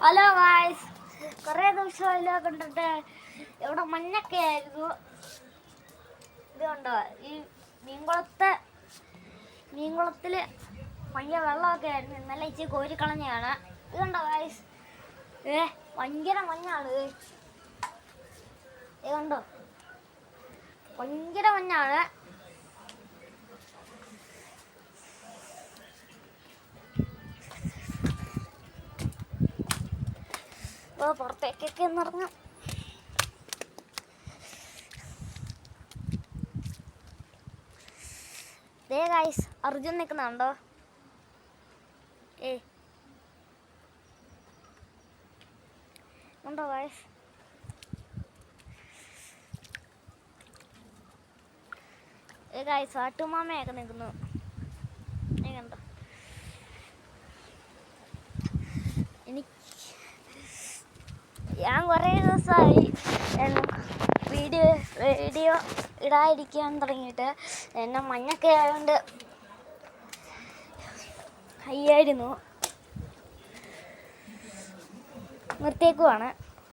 Hello guys, കുറേ ദിവസമായില്ല കണ്ടിട്ട്. ഇവിടെ മഞ്ഞൊക്കെ ആയിരുന്നു. ഇതുകൊണ്ടോ ഈ മീൻകുളത്തിൽ ഭയങ്കര വെള്ളമൊക്കെ ആയിരുന്നു. ഇന്നലെ ഇച്ചിരി കോരിക്കളഞ്ഞാണ്. ഇതുകൊണ്ടോ ഗായ്സ്, ഭയങ്കര മഞ്ഞാണ്. ഇതുകൊണ്ടോ ഭയങ്കര മഞ്ഞാണ്. പുറത്തേക്കൊക്കെ ഒന്നിറങ്ങാം. ദേ ഗായ്സ്, അർജുൻ നിൽക്കുന്നുണ്ടോ? ഉണ്ടോ ഗായ്സ്? ഗായ്സ്, ആട്ടുമാമയൊക്കെ നിൽക്കുന്നു. കണ്ടോ? ഞാൻ കുറേ ദിവസമായി വീഡിയോ ഇടാതിരിക്കാൻ തുടങ്ങിയിട്ട്. എന്നെ മഞ്ഞൊക്കെ ആയതുകൊണ്ട് അയ്യായിരുന്നു, നിർത്തിയേക്കുവാണ്.